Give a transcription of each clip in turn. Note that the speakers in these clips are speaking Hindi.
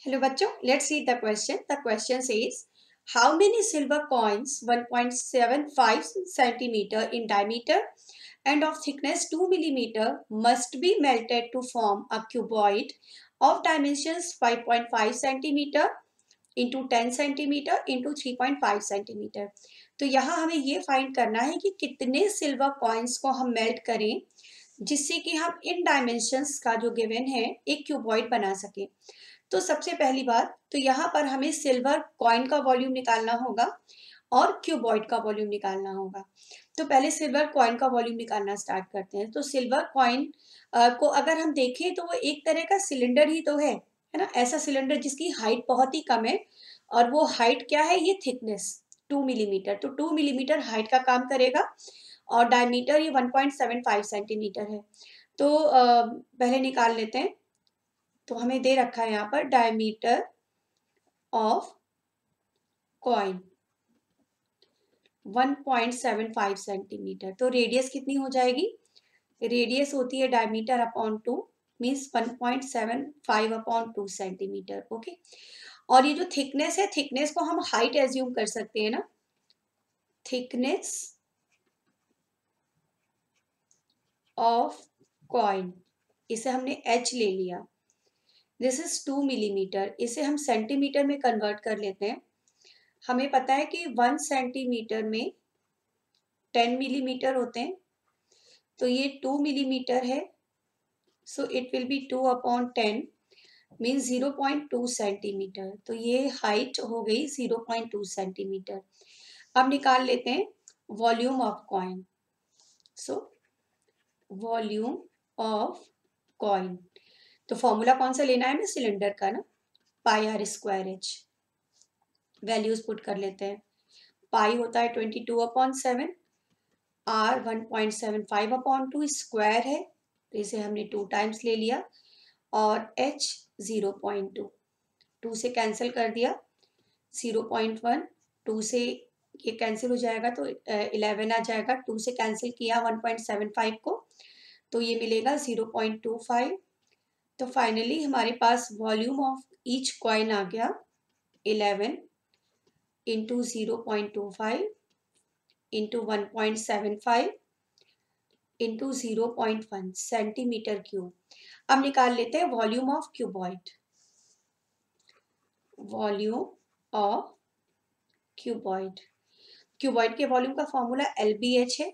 Hello बच्चों, let's read the question. The question says, how many silver coins 1.75 centimeter in diameter and of thickness 2 millimeter must be melted to form a cuboid of dimensions 5.5 centimeter into 10 centimetre into 3.5 centimetre. तो यहाँ हमें ये फाइंड करना है कि कितने सिल्वर कॉइन्स को हम मेल्ट करें जिससे कि हम इन डायमेंशंस का जो गिवन है एक क्यूबॉइड बना सके। तो सबसे पहली बात तो यहाँ पर हमें सिल्वर कॉइन का वॉल्यूम निकालना होगा और क्यूबॉइड का वॉल्यूम निकालना होगा। तो पहले सिल्वर कॉइन का वॉल्यूम निकालना स्टार्ट करते हैं। तो सिल्वर कॉइन को अगर हम देखें तो वो एक तरह का सिलेंडर ही तो है ना, ऐसा सिलेंडर जिसकी हाइट बहुत ही कम है और वो हाइट क्या है, ये थिकनेस 2 मिलीमीटर। तो 2 मिलीमीटर हाइट का काम करेगा और डायमीटर ये 1.75 सेंटीमीटर है। तो पहले निकाल लेते हैं। तो हमें दे रखा है यहाँ पर डायमीटर ऑफ कॉइन 1.75 सेंटीमीटर। तो रेडियस कितनी हो जाएगी, रेडियस होती है diameter upon 2 means 1.75 upon 2 centimetre. Okay, और ये जो थिकनेस है, थिकनेस को हम हाइट एज्यूम कर सकते हैं ना, थिकनेस ऑफ कॉइन, इसे हमने h ले लिया। दिस इज 2 मिलीमीटर, इसे हम सेंटीमीटर में कन्वर्ट कर लेते हैं। हमें पता है कि 1 सेंटीमीटर में 10 मिलीमीटर होते हैं, तो ये 2 मिलीमीटर है। So it will be 2 upon 10 means 0.2 centimetre. तो ये हाइट हो गई 0.2 सेंटीमीटर। अब निकाल लेते हैं volume of coin. So volume of coin, तो फॉर्मूला कौन सा लेना है हमें, सिलेंडर का ना, pi r square h. Values put कर लेते हैं। पाई होता है 22 अपॉन 7, आर 1.75 अपॉन 2 स्क्वायर है तो इसे हमने 2 टाइम्स ले लिया, और एच 0.2, 2 से कैंसिल कर दिया, 0.1, 2 से ये कैंसिल हो जाएगा तो 11 आ जाएगा। 2 से कैंसिल किया 1.75 को तो ये मिलेगा 0.25। तो फाइनली हमारे पास वॉल्यूम ऑफ ईच कॉइन आ गया 11 into 0.25 into 1.75 into 0.1 centimetre cube. अब निकाल लेते हैं volume of cuboid. Volume of cuboid, cuboid के वॉल्यूम का फॉर्मूला LBH है।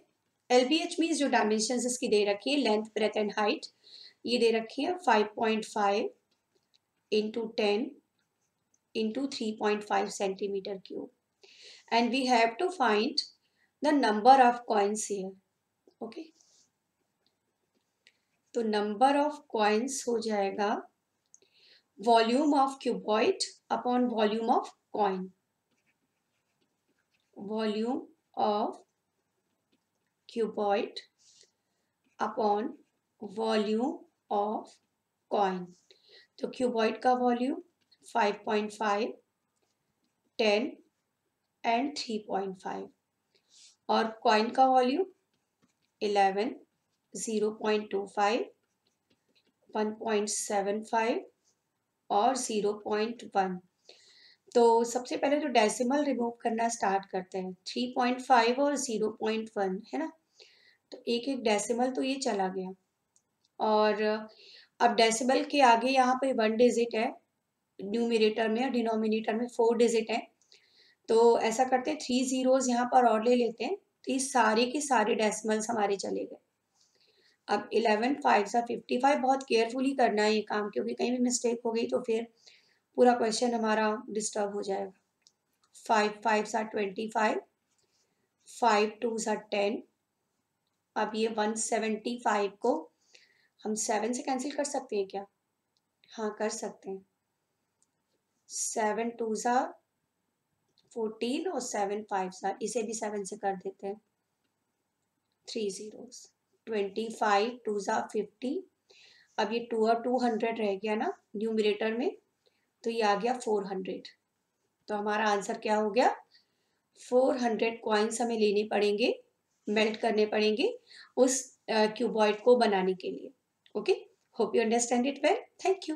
LBH मीन्स जो डायमेंशन इसकी दे रखी है, लेंथ ब्रेथ एंड हाइट, ये दे रखी है 5.5 into 10 into 3.5 centimetre cube, and we have to find the number of coins here. Okay, तो नंबर ऑफ कॉइन्स हो जाएगा volume of cuboid upon volume of coin. Volume of cuboid upon volume of coin. तो क्यूबॉइड का वॉल्यूम 5.5, 10 एंड 3.5, और कॉइन का वॉल्यूम 11, 0.25, 1.75 और 0.1। तो सबसे पहले तो डेसिमल रिमूव करना स्टार्ट करते हैं। 3.5 और 0.1 है ना, तो एक एक डेसिमल तो ये चला गया, और अब डेसिमल के आगे यहाँ पे 1 डिजिट है न्यूमरेटर में और डिनोमिनेटर में 4 डिजिट है। तो ऐसा करते हैं 3 जीरोज यहाँ पर और ले लेते हैं, तो ये सारे के सारे डेसिमल्स हमारे चले गए। अब 11 5 सा 55, बहुत केयरफुली करना है ये काम, क्योंकि कहीं भी मिस्टेक हो गई तो फिर पूरा क्वेश्चन हमारा डिस्टर्ब हो जाएगा। 5 5 सा 25, 5 2 सा 10। अब ये 175 को हम 7 से कैंसिल कर सकते हैं क्या, हाँ कर सकते हैं। 7 2 सा 14 और 7 5 सा, इसे भी 7 से कर देते हैं, 3 zeros। 25 2 सा 50, अब ये 2 और 200 रह गया ना न्यूमरेटर में, तो ये आ गया 400। तो हमारा आंसर क्या हो गया, 400 कॉइन्स हमें लेने पड़ेंगे, मेल्ट करने पड़ेंगे उस क्यूबॉइड को बनाने के लिए। Okay, hope you understand it well, thank you.